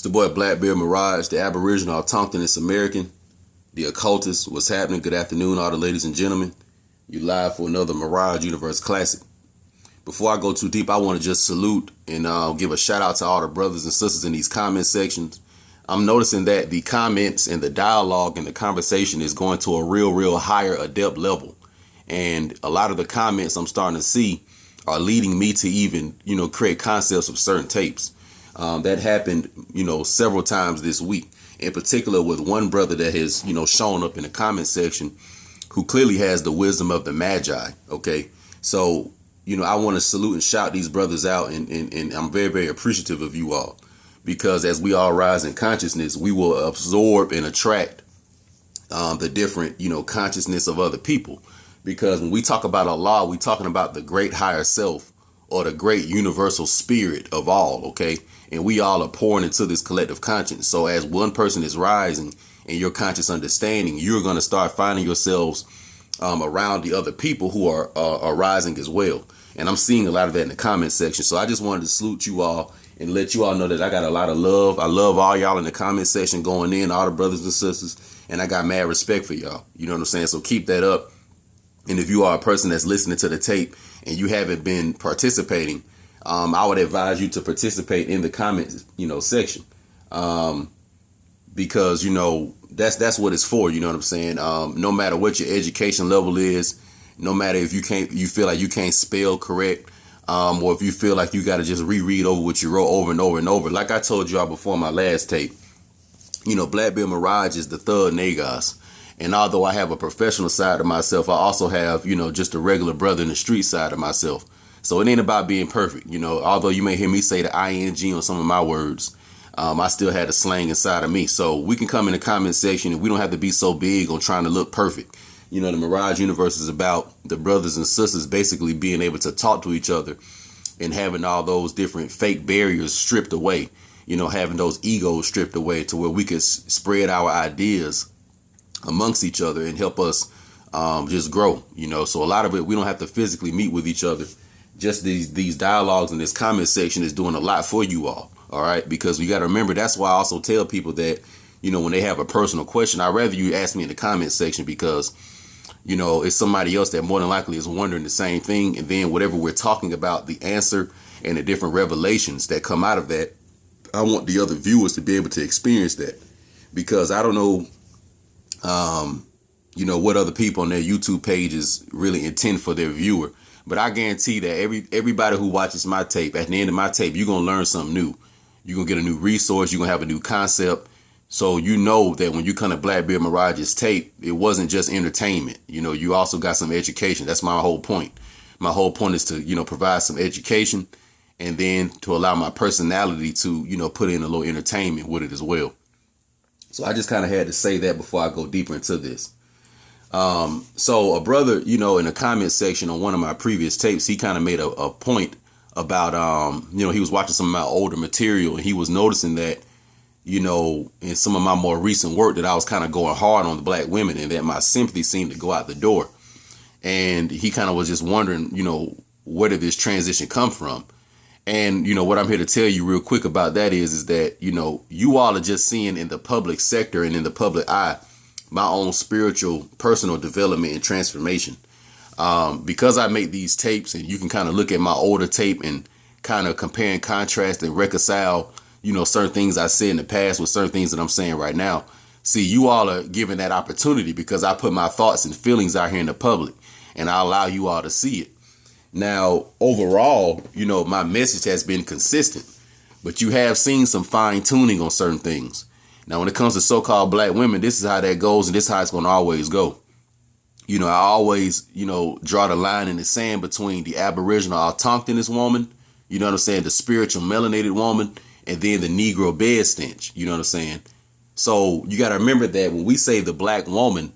It's the boy Blackbeard Mirage, the Aboriginal Autochthonous American, the occultist. What's happening? Good afternoon, all the ladies and gentlemen. You live for another Mirage Universe Classic. Before I go too deep, I want to just salute and give a shout out to all the brothers and sisters in these comment sections. I'm noticing that the comments and the dialogue and the conversation is going to a real higher adept level. And a lot of the comments I'm starting to see are leading me to even, create concepts of certain tapes. That happened, several times this week, in particular with one brother that has, shown up in the comment section who clearly has the wisdom of the Magi. OK, so, I want to salute and shout these brothers out. And I'm very appreciative of you all, because as we all rise in consciousness, we will absorb and attract the different, consciousness of other people. Because when we talk about Allah, we're talking about the great higher self, or the great universal spirit of all. OK, and we all are pouring into this collective conscience. So as one person is rising in your conscious understanding, you're going to start finding yourselves around the other people who are rising as well. And I'm seeing a lot of that in the comment section. So I just wanted to salute you all and let you all know that I got a lot of love. I love all y'all in the comment section going in, all the brothers and sisters. And I got mad respect for y'all. You know what I'm saying? So keep that up. And if you are a person that's listening to the tape and you haven't been participating, I would advise you to participate in the comments, section, because, that's what it's for. You know what I'm saying? No matter what your education level is, no matter if you feel like you can't spell correct, or if you feel like you got to just reread over what you wrote over and over and over. Like I told y'all before my last tape, Blackbeard Mirage is the third Nagos. And although I have a professional side of myself, I also have, just a regular brother in the street side of myself. So it ain't about being perfect. Although you may hear me say the ing on some of my words, I still had the slang inside of me. So we can come in the comment section and we don't have to be so big on trying to look perfect. The Mirage Universe is about the brothers and sisters basically being able to talk to each other and having all those different fake barriers stripped away, having those egos stripped away to where we could spread our ideas amongst each other and help us just grow. So a lot of it, we don't have to physically meet with each other. Just these dialogues in this comment section is doing a lot for you all. All right. Because we got to remember, that's why I also tell people that, when they have a personal question, I'd rather you ask me in the comment section, because, it's somebody else that more than likely is wondering the same thing. And then whatever we're talking about, the answer and the different revelations that come out of that, I want the other viewers to be able to experience that, because I don't know, what other people on their YouTube pages really intend for their viewer. But I guarantee that everybody who watches my tape, at the end of my tape, you're going to learn something new. You're going to get a new resource. You're going to have a new concept. So you know that when you come to Blackbeard Mirage's tape, it wasn't just entertainment. You also got some education. That's my whole point. My whole point is to, provide some education, and then to allow my personality to, put in a little entertainment with it as well. So I just kind of had to say that before I go deeper into this. So a brother, in the comment section on one of my previous tapes, he kind of made a point about, he was watching some of my older material, and he was noticing that, in some of my more recent work, that I was kind of going hard on the black women, and that my sympathy seemed to go out the door. And he kind of was just wondering, where did this transition come from? And, what I'm here to tell you real quick about that is that, you all are just seeing in the public sector and in the public eye my own spiritual, personal development and transformation. Because I make these tapes, and you can kind of look at my older tape and kind of compare and contrast and reconcile, certain things I said in the past with certain things that I'm saying right now. See, you all are given that opportunity because I put my thoughts and feelings out here in the public, and I allow you all to see it. Now, overall, my message has been consistent, but you have seen some fine tuning on certain things. Now, when it comes to so-called black women, this is how that goes, and this is how it's going to always go. I always, draw the line in the sand between the Aboriginal Autochthonous woman, the spiritual melanated woman, and then the Negro bed stench, you know what I'm saying? So you got to remember that when we say the black woman,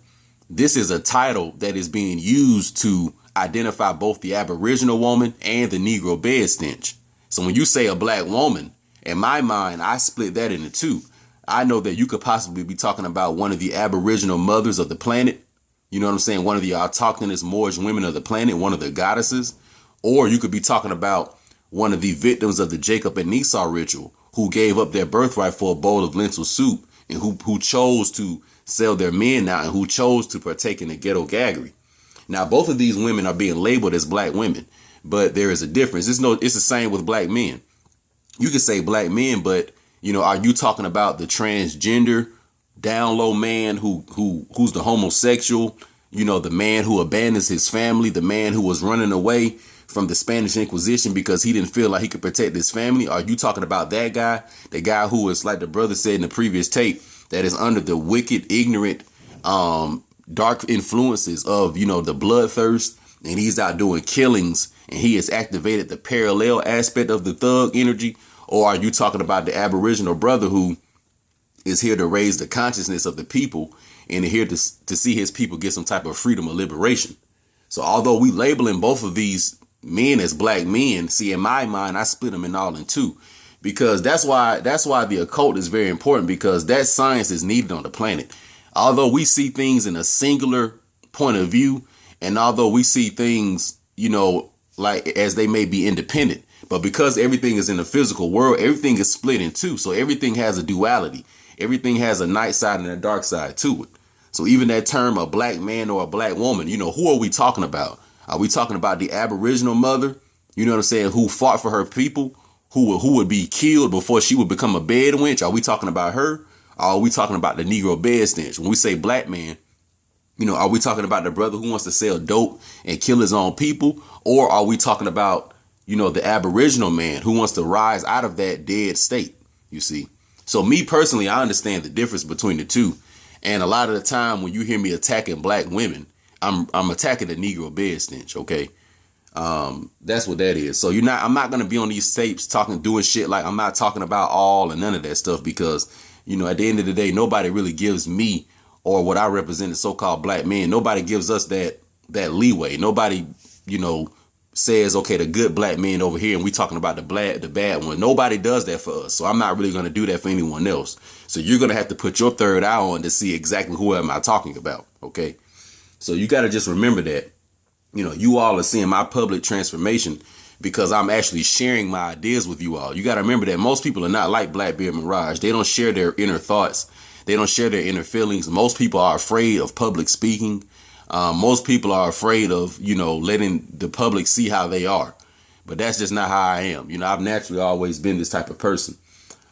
this is a title that is being used to identify both the Aboriginal woman and the Negro bed stench. So when you say a black woman, in my mind, I split that into two. I know that you could possibly be talking about one of the Aboriginal mothers of the planet. You know what I'm saying? One of the autochthonous Moorish women of the planet, one of the goddesses. Or you could be talking about one of the victims of the Jacob and Esau ritual, who gave up their birthright for a bowl of lentil soup, and who chose to sell their men out, and who chose to partake in the ghetto gaggery. Now, both of these women are being labeled as black women, but there is a difference. It's the same with black men. You can say black men, but are you talking about the transgender down low man who's the homosexual, the man who abandons his family, the man who was running away from the Spanish Inquisition because he didn't feel like he could protect his family? Are you talking about that guy? The guy who is, like the brother said in the previous tape, that is under the wicked, ignorant, dark influences of, the bloodthirst, and he's out doing killings, and he has activated the parallel aspect of the thug energy? Or are you talking about the Aboriginal brother who is here to raise the consciousness of the people and here to see his people get some type of freedom or liberation? So although we labeling both of these men as black men, see, in my mind, I split them in two, because that's why the occult is very important, because that science is needed on the planet. Although we see things in a singular point of view, and although we see things, like as they may be independent, but because everything is in the physical world, everything is split in two. So everything has a duality. Everything has a night side and a dark side to it. So even that term, a black man or a black woman, who are we talking about? Are we talking about the Aboriginal mother, who fought for her people, who would be killed before she would become a bed wench? Are we talking about her? Or are we talking about the Negro bed stench? When we say black man, are we talking about the brother who wants to sell dope and kill his own people? Or are we talking about, the Aboriginal man who wants to rise out of that dead state, you see? So me personally, I understand the difference between the two. And a lot of the time when you hear me attacking black women, I'm attacking the Negro bed stench, okay? That's what that is. So I'm not going to be on these tapes doing shit like I'm not talking about all and none of that stuff, because, at the end of the day, nobody really gives me, or what I represent as so-called black men, nobody gives us that leeway. Nobody, says, okay, the good black men over here, and we talking about the bad one. Nobody does that for us. So I'm not really going to do that for anyone else. So you're going to have to put your third eye on to see exactly who am I talking about. Okay. So you got to just remember that, you all are seeing my public transformation because I'm actually sharing my ideas with you all. You got to remember that most people are not like Blackbeard Mirage. They don't share their inner thoughts. They don't share their inner feelings. Most people are afraid of public speaking. Most people are afraid of, letting the public see how they are. But that's just not how I am. I've naturally always been this type of person.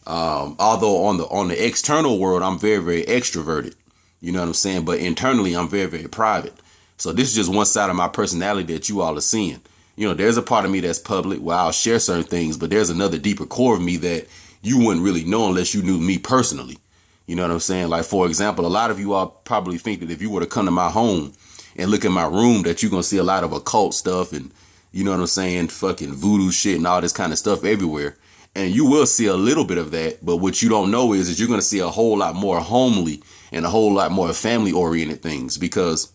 Although on the external world, I'm very, very extroverted. You know what I'm saying? But internally, I'm very, very private. So this is just one side of my personality that you all are seeing. There's a part of me that's public where I'll share certain things, but there's another deeper core of me that you wouldn't really know unless you knew me personally. You know what I'm saying? Like, for example, a lot of you all probably think that if you were to come to my home and look in my room, that you're going to see a lot of occult stuff and, you know what I'm saying, fucking voodoo shit and all this kind of stuff everywhere. And you will see a little bit of that. But what you don't know is you're going to see a whole lot more homely and a whole lot more family oriented things, because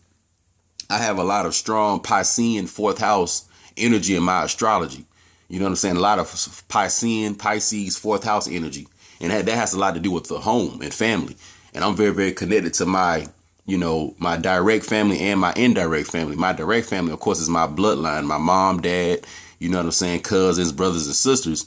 I have a lot of strong Piscean fourth house energy in my astrology. You know what I'm saying? A lot of Pisces fourth house energy. And that has a lot to do with the home and family. And I'm very, very connected to my direct family and my indirect family. My direct family, of course, is my bloodline, my mom, dad, you know what I'm saying, cousins, brothers and sisters.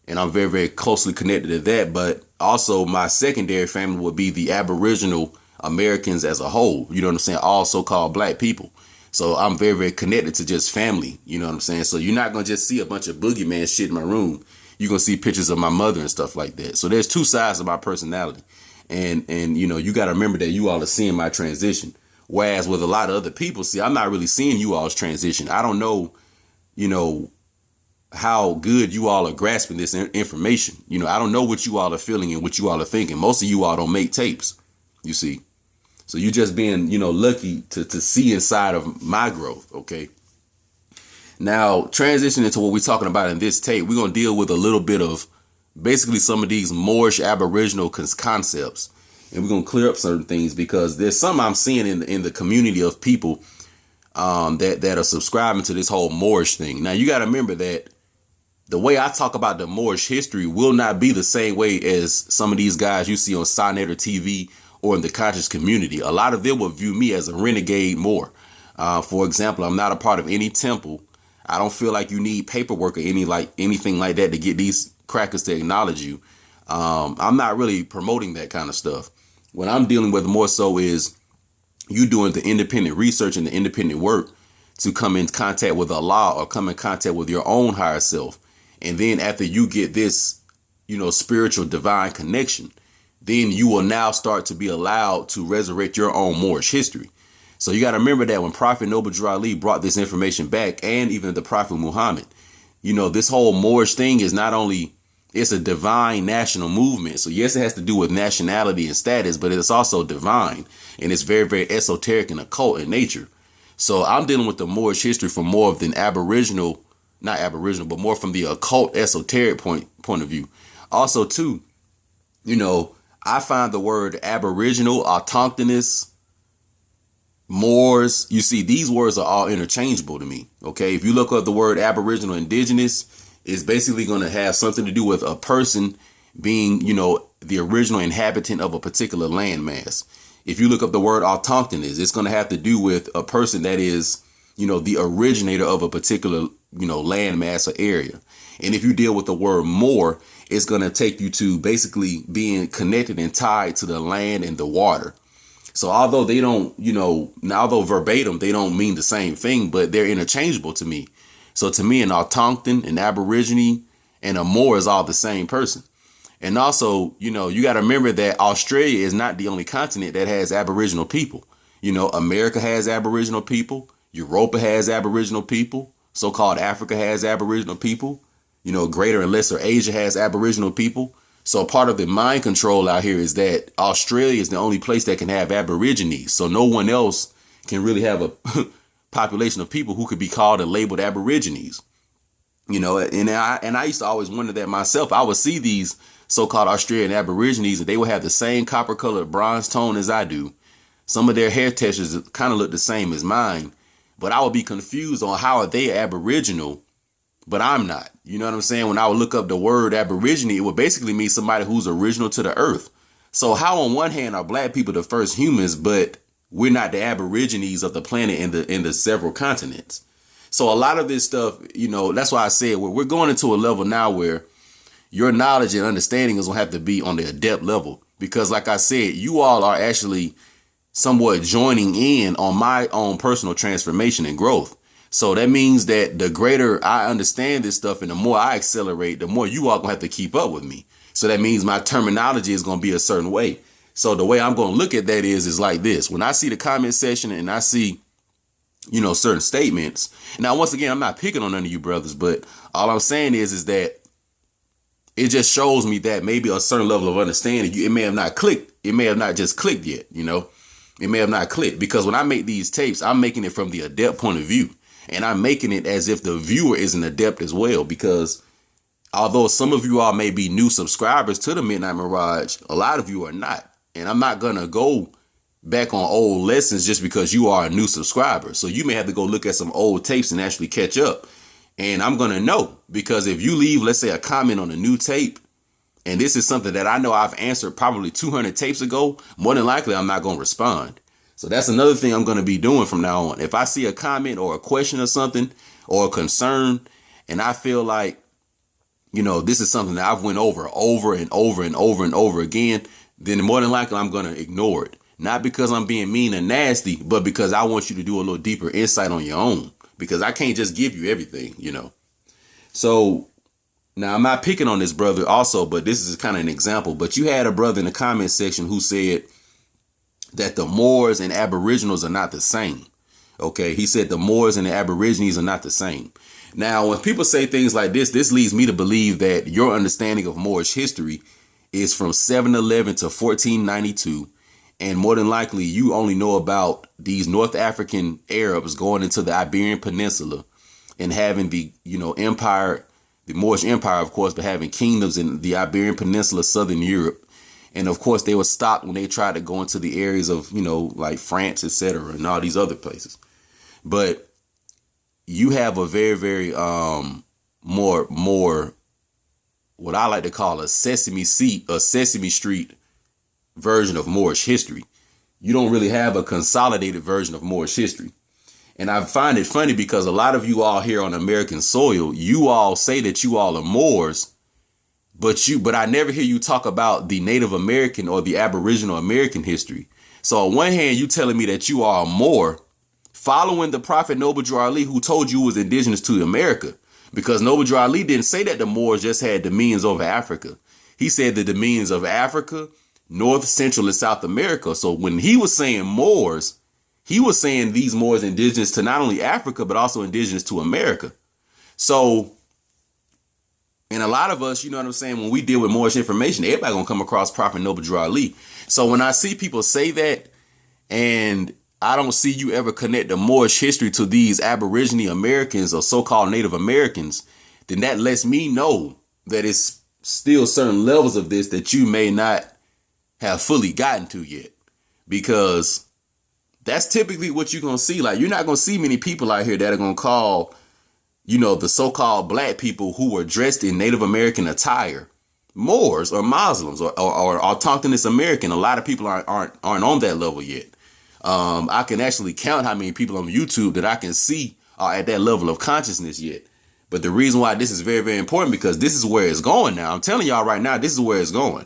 And I'm very, very closely connected to that. But also my secondary family would be the Aboriginal Americans as a whole. You know what I'm saying? All so-called black people. So I'm very, very connected to just family. You know what I'm saying? So you're not going to just see a bunch of boogeyman shit in my room. You're going to see pictures of my mother and stuff like that. So there's two sides of my personality. And you got to remember that you all are seeing my transition. Whereas with a lot of other people, see, I'm not really seeing you all's transition. I don't know, how good you all are grasping this information. I don't know what you all are feeling and what you all are thinking. Most of you all don't make tapes, you see. So you're just being, lucky to see inside of my growth. OK. Now, transitioning to what we're talking about in this tape, we're going to deal with a little bit of basically some of these Moorish Aboriginal concepts. And we're going to clear up certain things because there's some I'm seeing in the community of people that are subscribing to this whole Moorish thing. Now, you got to remember that the way I talk about the Moorish history will not be the same way as some of these guys you see on Sonator TV or in the conscious community. A lot of them will view me as a renegade Moor. For example, I'm not a part of any temple. I don't feel like you need paperwork or anything like that to get these crackers to acknowledge you. I'm not really promoting that kind of stuff. What I'm dealing with more so is you doing the independent research and the independent work to come in contact with Allah or come in contact with your own higher self. And then after you get this, spiritual divine connection, then you will now start to be allowed to resurrect your own Moorish history. So you got to remember that when Prophet Noble Drew Ali brought this information back, and even the Prophet Muhammad, this whole Moorish thing is not only, it's a divine national movement. So yes, it has to do with nationality and status, but it's also divine. And it's very, very esoteric and occult in nature. So I'm dealing with the Moorish history from more of an aboriginal, not aboriginal, but more from the occult esoteric point of view. Also, too, I find the word aboriginal, autochthonous, Moors, you see, these words are all interchangeable to me. Okay, if you look up the word aboriginal, indigenous, it's basically going to have something to do with a person being, the original inhabitant of a particular landmass. If you look up the word autochthonous, it's going to have to do with a person that is, the originator of a particular, landmass or area. And if you deal with the word Moor, it's going to take you to basically being connected and tied to the land and the water. So although they don't, although verbatim, they don't mean the same thing, but they're interchangeable to me. So to me, an autochthon, an aborigine, and a Moor is all the same person. And also, you got to remember that Australia is not the only continent that has Aboriginal people. America has Aboriginal people. Europa has Aboriginal people. So-called Africa has Aboriginal people. Greater and Lesser Asia has Aboriginal people. So part of the mind control out here is that Australia is the only place that can have Aborigines. So no one else can really have a population of people who could be called and labeled Aborigines. And I used to always wonder that myself. I would see these so-called Australian Aborigines and they would have the same copper colored bronze tone as I do. Some of their hair textures kind of look the same as mine, but I would be confused on how are they Aboriginal, but I'm not. You know what I'm saying? When I would look up the word Aborigine, it would basically mean somebody who's original to the earth. So how on one hand are black people the first humans, but we're not the Aborigines of the planet in the several continents? So a lot of this stuff, that's why I said we're going into a level now where your knowledge and understanding is going to have to be on the adept level. Because like I said, you all are actually somewhat joining in on my own personal transformation and growth. So that means that the greater I understand this stuff and the more I accelerate, the more you all gonna have to keep up with me. So that means my terminology is going to be a certain way. So the way I'm going to look at that is like this. When I see the comment section and I see, certain statements. Now, once again, I'm not picking on none of you brothers, but all I'm saying is that it just shows me that maybe a certain level of understanding, it may have not clicked. It may have not just clicked yet. It may have not clicked, because when I make these tapes, I'm making it from the adept point of view. And I'm making it as if the viewer is an adept as well, because although some of you all may be new subscribers to the Midnight Mirage, a lot of you are not. And I'm not going to go back on old lessons just because you are a new subscriber. So you may have to go look at some old tapes and actually catch up. And I'm going to know, because if you leave, let's say, a comment on a new tape, and this is something that I know I've answered probably 200 tapes ago, more than likely I'm not going to respond. So that's another thing I'm going to be doing from now on. If I see a comment or a question or something or a concern, and I feel like, this is something that I've went over and over and over again, then more than likely I'm going to ignore it. Not because I'm being mean and nasty, but because I want you to do a little deeper insight on your own, because I can't just give you everything, So now I'm not picking on this brother also, but this is kind of an example. But you had a brother in the comment section who said that the Moors and Aboriginals are not the same. Okay, he said the Moors and the Aborigines are not the same. Now, when people say things like this leads me to believe that your understanding of Moorish history is from 711 to 1492. And more than likely, you only know about these North African Arabs going into the Iberian Peninsula and having the, empire, the Moorish Empire, of course, but having kingdoms in the Iberian Peninsula, Southern Europe. And of course, they were stopped when they tried to go into the areas of, like France, etc., and all these other places. But you have a very, very more what I like to call a Sesame Street version of Moorish history. You don't really have a consolidated version of Moorish history. And I find it funny because a lot of you all here on American soil, you all say that you all are Moors, but I never hear you talk about the Native American or the Aboriginal American history. So on one hand, you telling me that you are a Moor following the Prophet Noble Drew Ali, who told you was indigenous to America, because Noble Drew Ali didn't say that the Moors just had dominions over Africa. He said the dominions of Africa, North, Central, and South America. So when he was saying Moors, he was saying these Moors indigenous to not only Africa, but also indigenous to America. So, and a lot of us, you know what I'm saying, when we deal with Moorish information, everybody gonna come across Prophet Noble Drew Ali. So when I see people say that, and I don't see you ever connect the Moorish history to these Aboriginal Americans or so-called Native Americans, then that lets me know that it's still certain levels of this that you may not have fully gotten to yet, because that's typically what you're going to see. Like, you're not going to see many people out here that are going to call, you know, the so-called black people who were dressed in Native American attire Moors or Muslims or Autochthonous American. A lot of people aren't on that level yet. I can actually count how many people on YouTube that I can see are at that level of consciousness yet. But the reason why this is very, very important, because this is where it's going now. I'm telling y'all right now, this is where it's going.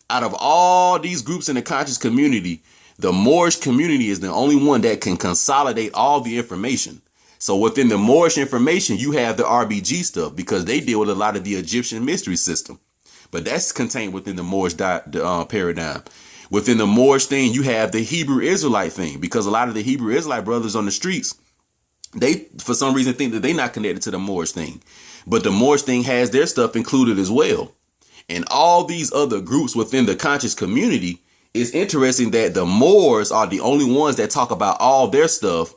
Out of all these groups in the conscious community, the Moorish community is the only one that can consolidate all the information. So within the Moorish information, you have the RBG stuff, because they deal with a lot of the Egyptian mystery system. But that's contained within the Moorish paradigm. Within the Moorish thing, you have the Hebrew Israelite thing, because a lot of the Hebrew Israelite brothers on the streets, they, for some reason, think that they're not connected to the Moorish thing. But the Moorish thing has their stuff included as well. And all these other groups within the conscious community, it's interesting that the Moors are the only ones that talk about all their stuff,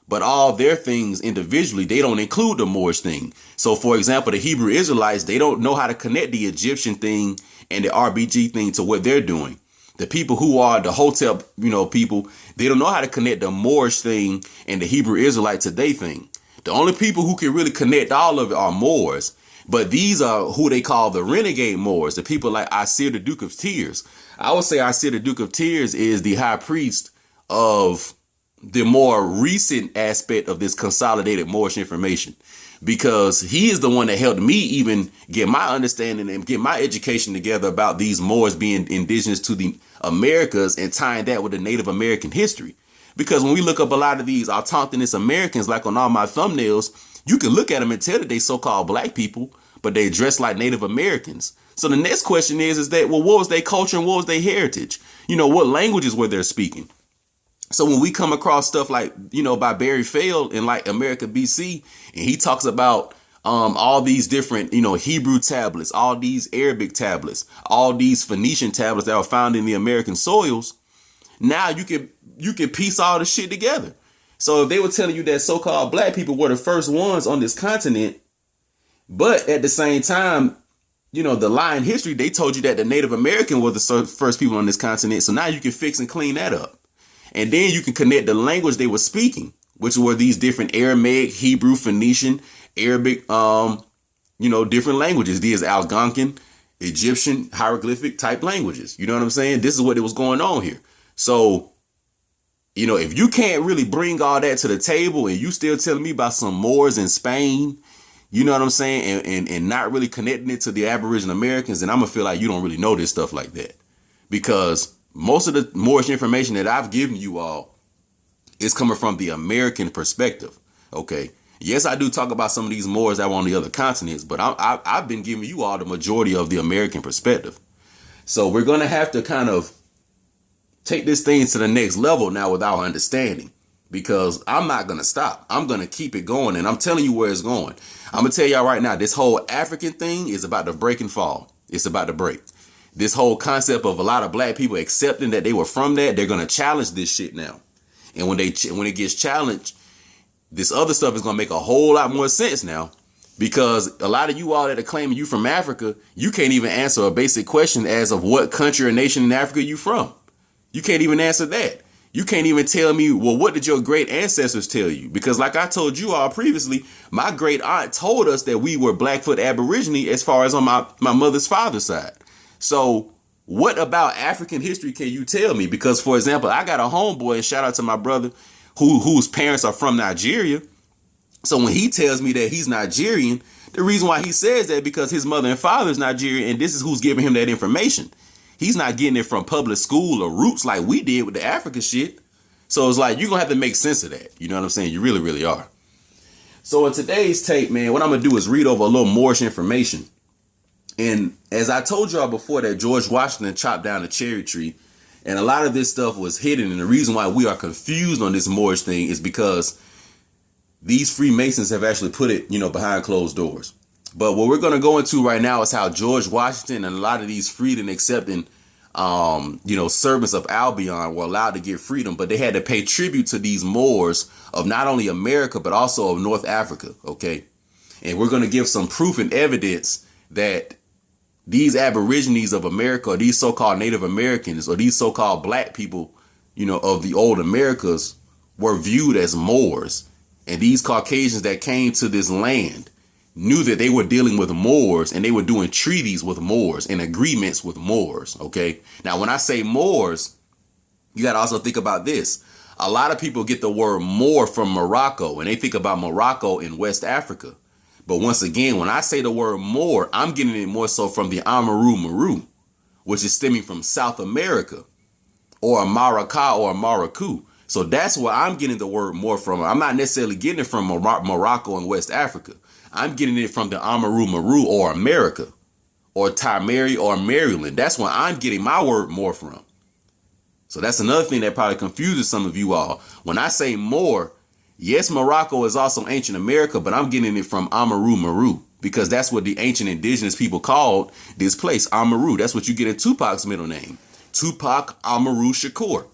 but all their things individually, they don't include the Moorish thing. So, for example, the Hebrew Israelites, they don't know how to connect the Egyptian thing and the RBG thing to what they're doing. The people who are the hotel, people, they don't know how to connect the Moorish thing and the Hebrew Israelite today thing. The only people who can really connect all of it are Moors. But these are who they call the renegade Moors, the people like Asir the Duke of Tears. I would say Asir the Duke of Tears is the high priest of the more recent aspect of this consolidated Moorish information, because he is the one that helped me even get my understanding and get my education together about these Moors being indigenous to the Americas and tying that with the Native American history. Because when we look up a lot of these Autochthonous Americans, like on all my thumbnails, you can look at them and tell that they so-called black people, but they dress like Native Americans. So the next question is that, well, what was their culture and what was their heritage? What languages were they speaking? So when we come across stuff like, by Barry Feld in like America BC, and he talks about all these different, Hebrew tablets, all these Arabic tablets, all these Phoenician tablets that are found in the American soils, now you can piece all the shit together. So if they were telling you that so-called black people were the first ones on this continent, but at the same time, the lie in history, they told you that the Native American were the first people on this continent. So now you can fix and clean that up. And then you can connect the language they were speaking, which were these different Aramaic, Hebrew, Phoenician, Arabic, different languages. These Algonquin, Egyptian, hieroglyphic type languages. You know what I'm saying? This is what was going on here. So, if you can't really bring all that to the table and you still telling me about some Moors in Spain, you know what I'm saying? And not really connecting it to the Aboriginal Americans, then I'm going to feel like you don't really know this stuff like that. Because most of the Moorish information that I've given you all is coming from the American perspective. Okay. Yes, I do talk about some of these Moors that were on the other continents, but I've been giving you all the majority of the American perspective. So we're going to have to kind of take this thing to the next level now with our understanding, because I'm not going to stop. I'm going to keep it going. And I'm telling you where it's going. I'm going to tell y'all right now, this whole African thing is about to break and fall. It's about to break. This whole concept of a lot of black people accepting that they were from that, they're going to challenge this shit now. And when it gets challenged, this other stuff is going to make a whole lot more sense now, because a lot of you all that are claiming you from Africa, you can't even answer a basic question as of what country or nation in Africa you from. You can't even answer that. You can't even tell me, well, what did your great ancestors tell you? Because like I told you all previously, my great aunt told us that we were Blackfoot Aborigine as far as on my mother's father's side. So what about African history can you tell me? Because, for example, I got a homeboy, and shout out to my brother whose parents are from Nigeria. So when he tells me that he's Nigerian, The reason why he says that because his mother and father is Nigerian, and this is who's giving him that information. He's not getting it from public school or roots like we did with the Africa shit. So it's like, you're going to have to make sense of that. You know what I'm saying? You really, really are. So in today's tape, man, what I'm going to do is read over a little Moorish information. And as I told y'all before, that George Washington chopped down a cherry tree, and a lot of this stuff was hidden. And the reason why we are confused on this Moorish thing is because these Freemasons have actually put it, behind closed doors. But what we're going to go into right now is how George Washington and a lot of these freedom accepting, servants of Albion were allowed to get freedom, but they had to pay tribute to these Moors of not only America, but also of North Africa. OK, and we're going to give some proof and evidence that these Aborigines of America, or these so-called Native Americans, or these so-called black people, of the old Americas were viewed as Moors. And these Caucasians that came to this land knew that they were dealing with Moors, and they were doing treaties with Moors and agreements with Moors. OK, now, when I say Moors, you got to also think about this. A lot of people get the word Moor from Morocco, and they think about Morocco in West Africa. But once again, when I say the word Moor, I'm getting it more so from the Amaru Meru, which is stemming from South America, or a Marrakash or a Morocco. So that's where I'm getting the word Moor from. I'm not necessarily getting it from Morocco and West Africa. I'm getting it from the Amaru Meru, or America, or Timeri, or Maryland. That's where I'm getting my word Moor from. So that's another thing that probably confuses some of you all. When I say Moor, yes, Morocco is also ancient America, but I'm getting it from Amaru Meru, because that's what the ancient indigenous people called this place, Amaru. That's what you get in Tupac's middle name, Tupac Amaru Shakur.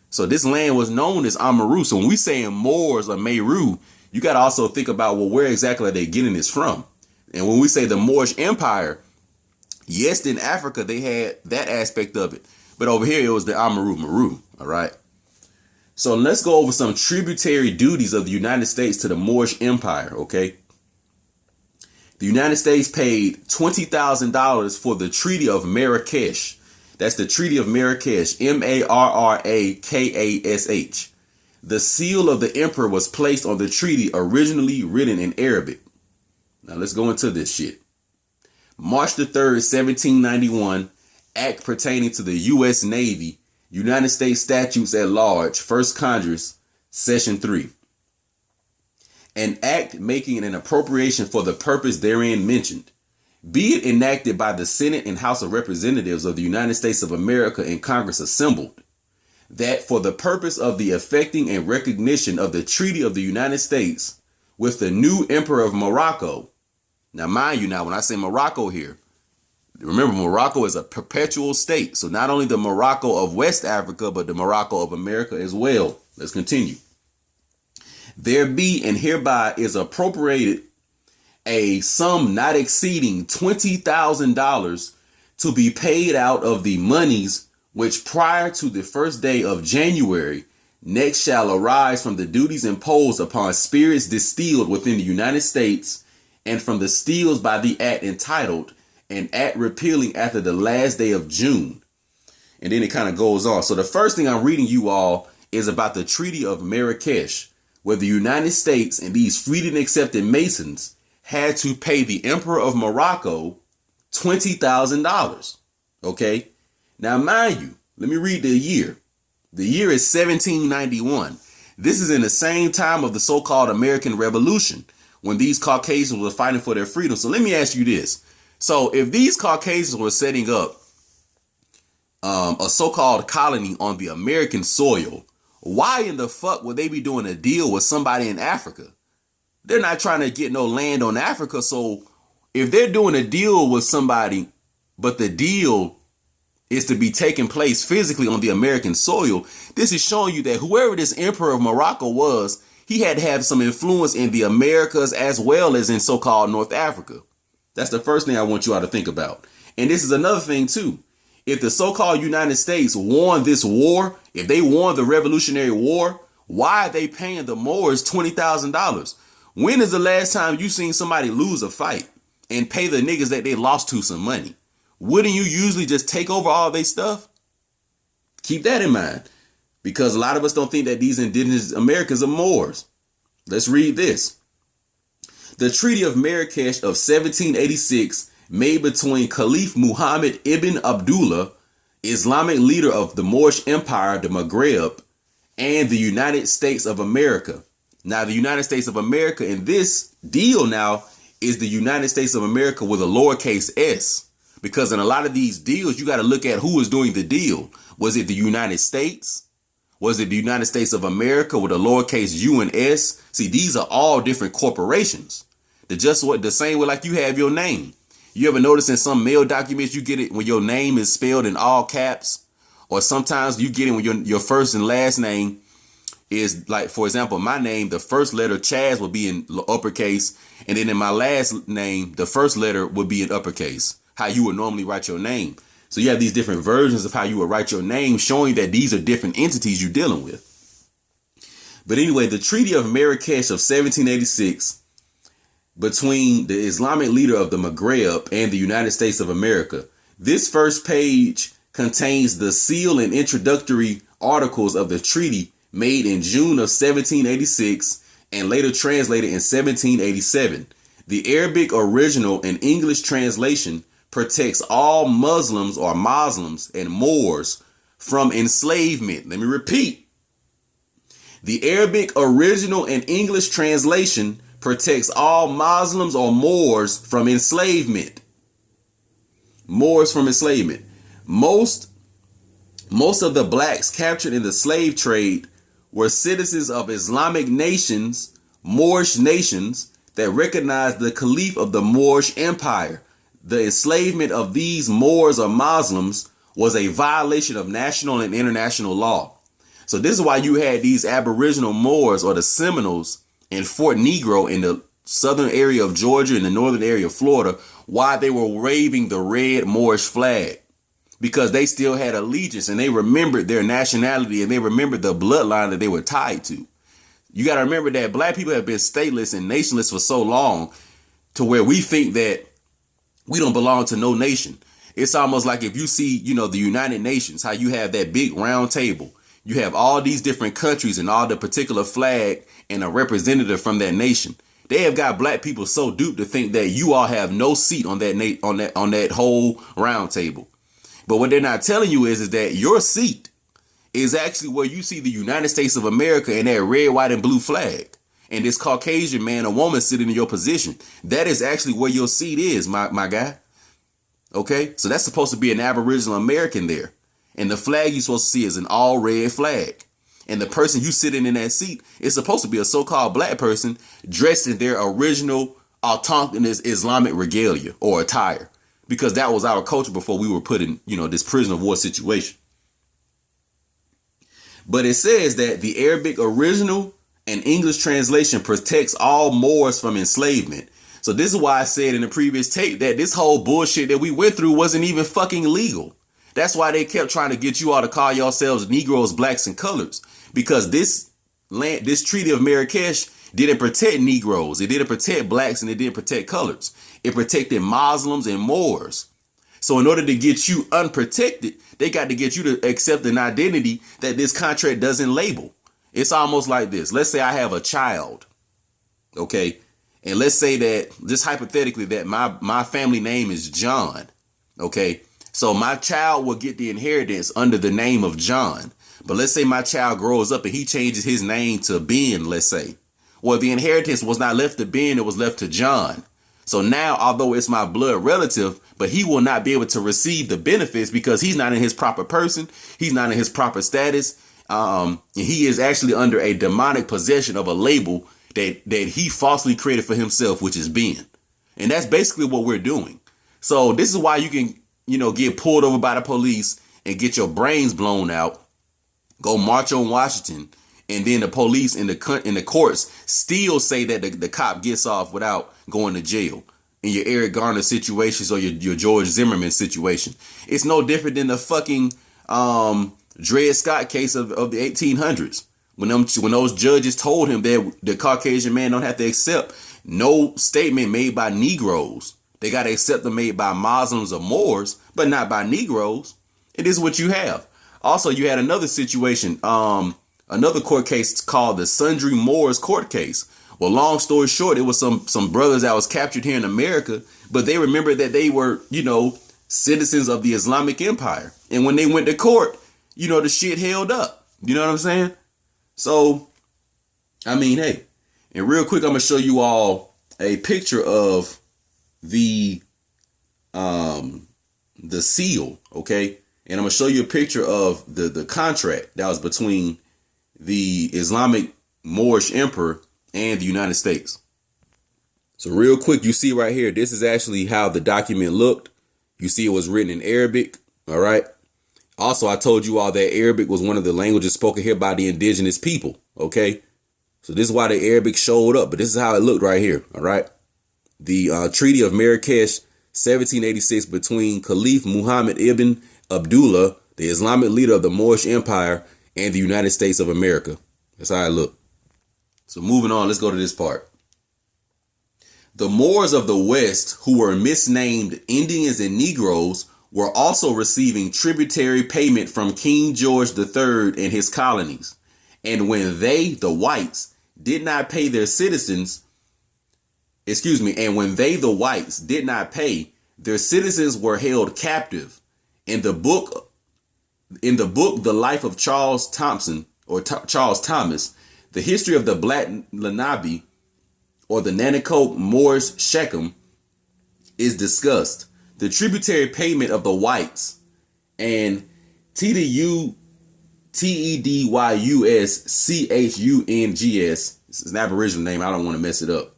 So this land was known as Amaru. So when we say Moors or Meru, you got to also think about, well, where exactly are they getting this from? And when we say the Moorish Empire, yes, in Africa, they had that aspect of it. But over here, it was the Amaru Meru. All right. So let's go over some tributary duties of the United States to the Moorish Empire. OK, the United States paid $20,000 for the Treaty of Marrakash. That's the Treaty of Marrakash, Marrakash. The seal of the emperor was placed on the treaty, originally written in Arabic. Now let's go into this shit. March the 3rd, 1791, Act pertaining to the U.S. Navy, United States Statutes at Large, First Congress, Session 3. An act making an appropriation for the purpose therein mentioned, be it enacted by the Senate and House of Representatives of the United States of America and Congress assembled, that for the purpose of the effecting and recognition of the Treaty of the United States with the new Emperor of Morocco. Now, mind you, when I say Morocco here, remember, Morocco is a perpetual state. So not only the Morocco of West Africa, but the Morocco of America as well. Let's continue. There be and hereby is appropriated a sum not exceeding $20,000 to be paid out of the monies which prior to the first day of January next shall arise from the duties imposed upon spirits distilled within the United States, and from the stills by the act entitled, an act repealing after the last day of June. And then it kind of goes on. So the first thing I'm reading you all is about the Treaty of Marrakash, where the United States and these freedom accepted Masons had to pay the Emperor of Morocco $20,000. Okay. Now, mind you, let me read the year. The year is 1791. This is in the same time of the so-called American Revolution, when these Caucasians were fighting for their freedom. So let me ask you this. So if these Caucasians were setting up a so-called colony on the American soil, why in the fuck would they be doing a deal with somebody in Africa? They're not trying to get no land on Africa. So if they're doing a deal with somebody, but the deal is to be taking place physically on the American soil, this is showing you that whoever this Emperor of Morocco was, he had to have some influence in the Americas as well as in so-called North Africa. That's the first thing I want you all to think about. And this is another thing too. If the so-called United States won this war, if they won the Revolutionary War, why are they paying the Moors $20,000? When is the last time you seen somebody lose a fight and pay the niggas that they lost to some money? Wouldn't you usually just take over all their stuff? Keep that in mind, because a lot of us don't think that these indigenous Americans are Moors. Let's read this. The Treaty of Marrakash of 1786, made between Caliph Muhammad ibn Abdullah, Islamic leader of the Moorish Empire, the Maghreb, and the United States of America. Now, the United States of America in this deal now is the United States of America with a lowercase s. Because in a lot of these deals, you got to look at who is doing the deal. Was it the United States? Was it the United States of America with a lowercase u and s? See, these are all different corporations. The same way like you have your name. You ever notice in some mail documents, you get it when your name is spelled in all caps? Or sometimes you get it when your first and last name is, like, for example, my name, the first letter, Chaz, would be in uppercase. And then in my last name, the first letter would be in uppercase, how you would normally write your name. So you have these different versions of how you would write your name, showing that these are different entities you're dealing with. But anyway, the Treaty of Marrakash of 1786 between the Islamic leader of the Maghreb and the United States of America. This first page contains the seal and introductory articles of the treaty made in June of 1786 and later translated in 1787. The Arabic original and English translation protects all Muslims or Moslems and Moors from enslavement. Let me repeat. The Arabic original and English translation protects all Muslims or Moors from enslavement. Moors from enslavement. Most of the blacks captured in the slave trade were citizens of Islamic nations, Moorish nations, that recognized the Caliph of the Moorish Empire. The enslavement of these Moors or Muslims was a violation of national and international law. So this is why you had these Aboriginal Moors or the Seminoles in Fort Negro in the southern area of Georgia and the northern area of Florida, why they were waving the red Moorish flag. Because they still had allegiance and they remembered their nationality and they remembered the bloodline that they were tied to. You got to remember that black people have been stateless and nationless for so long to where we think that we don't belong to no nation. It's almost like if you see, the United Nations, how you have that big round table. You have all these different countries and all the particular flag and a representative from that nation. They have got black people so duped to think that you all have no seat on that whole round table. But what they're not telling you is that your seat is actually where you see the United States of America and that red, white, and blue flag. And this Caucasian man or woman sitting in your position. That is actually where your seat is, my guy. Okay, so that's supposed to be an Aboriginal American there. And the flag you're supposed to see is an all red flag. And the person you sitting in that seat is supposed to be a so-called black person dressed in their original Autochthonous Islamic regalia or attire. Because that was our culture before we were put in, this prisoner of war situation. But it says that the Arabic original and English translation protects all Moors from enslavement. So this is why I said in the previous tape that this whole bullshit that we went through wasn't even fucking legal. That's why they kept trying to get you all to call yourselves Negroes, blacks, and colors. Because this Treaty of Marrakash didn't protect Negroes. It didn't protect blacks and it didn't protect colors. It protected Muslims and Moors. So in order to get you unprotected, they got to get you to accept an identity that this contract doesn't label. It's almost like this. Let's say I have a child. Okay. And let's say that, just hypothetically, that my family name is John. Okay. So my child will get the inheritance under the name of John. But let's say my child grows up and he changes his name to Ben, let's say. Well, the inheritance was not left to Ben, it was left to John. So now, although it's my blood relative, but he will not be able to receive the benefits because he's not in his proper person. He's not in his proper status. And he is actually under a demonic possession of a label that he falsely created for himself, which is Ben. And that's basically what we're doing. So this is why you can, get pulled over by the police and get your brains blown out, go march on Washington, and then the police in the courts still say that the cop gets off without going to jail. In your Eric Garner situations or your George Zimmerman situation, it's no different than the fucking Dred Scott case of the 1800s when those judges told him that the Caucasian man don't have to accept no statement made by Negroes. They got to accept them made by Muslims or Moors, but not by Negroes. It is what you have. Also, you had another situation, another court case called the Sundry Moors court case, Well, long story short, it was some brothers that was captured here in America, but they remembered that they were, citizens of the Islamic Empire. And when they went to court, the shit held up. You know what I'm saying? So, I mean, hey, and real quick, I'm going to show you all a picture of the seal, okay? And I'm going to show you a picture of the contract that was between the Islamic Moorish Emperor and the United States. So real quick, you see right here, this is actually how the document looked. You see it was written in Arabic, all right? Also, I told you all that Arabic was one of the languages spoken here by the indigenous people, okay? So this is why the Arabic showed up, but this is how it looked right here, all right? The Treaty of Marrakash, 1786, between Caliph Muhammad ibn Abdullah, the Islamic leader of the Moorish Empire, and the United States of America. That's how it looked. So moving on, let's go to this part. The Moors of the West, who were misnamed Indians and Negroes, were also receiving tributary payment from King George III and his colonies. And when they, the whites, did not pay their citizens, and when they, the whites, did not pay, their citizens were held captive. In the book, The Life of Charles Thompson, or Charles Thomas, the history of the Black Lenabe, or the Nanticoke Moorish Shechem, is discussed. The tributary payment of the whites and Teduschungs, this is an Aboriginal name, I don't want to mess it up,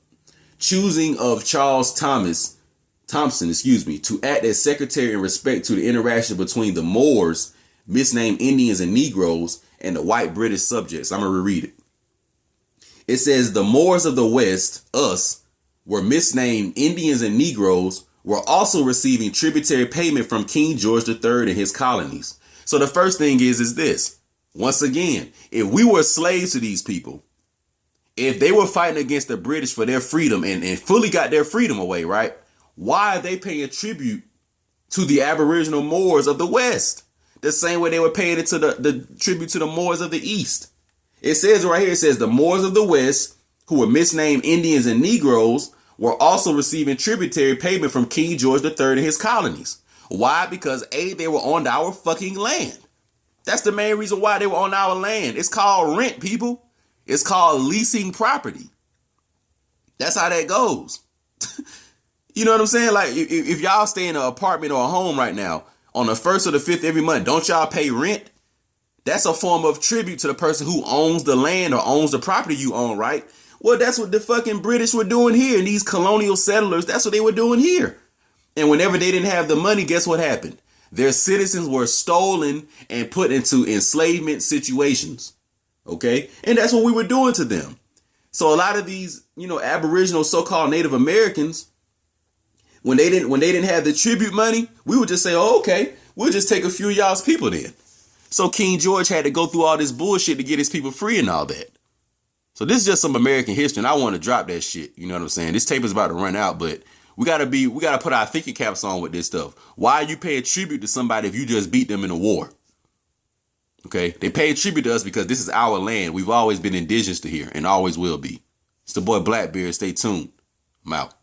choosing of Charles Thompson, to act as secretary in respect to the interaction between the Moors, misnamed Indians and Negroes, and the white British subjects. I'm going to reread it. It says, the Moors of the West, us, were misnamed Indians and Negroes, were also receiving tributary payment from King George III and his colonies. So the first thing is this. Once again, if we were slaves to these people, if they were fighting against the British for their freedom and fully got their freedom away, right? Why are they paying tribute to the Aboriginal Moors of the West? The same way they were paying it to the tribute to the Moors of the East. It says right here, it says the Moors of the West, who were misnamed Indians and Negroes, were also receiving tributary payment from King George III and his colonies. Why? Because A, they were on our fucking land. That's the main reason why they were on our land. It's called rent, people. It's called leasing property. That's how that goes. You know what I'm saying? Like, if y'all stay in an apartment or a home right now, on the 1st or the 5th every month, don't y'all pay rent? That's a form of tribute to the person who owns the land or owns the property you own, right? Well, that's what the fucking British were doing here. And these colonial settlers, that's what they were doing here. And whenever they didn't have the money, guess what happened? Their citizens were stolen and put into enslavement situations. Okay? And that's what we were doing to them. So a lot of these, Aboriginal so-called Native Americans, when they didn't have the tribute money, we would just say, oh, okay, we'll just take a few of y'all's people then. So King George had to go through all this bullshit to get his people free and all that. So this is just some American history, and I want to drop that shit. You know what I'm saying? This tape is about to run out, but we gotta put our thinking caps on with this stuff. Why are you paying tribute to somebody if you just beat them in a war? Okay, they pay tribute to us because this is our land. We've always been indigenous to here and always will be. It's the boy Blackbeard. Stay tuned. I'm out.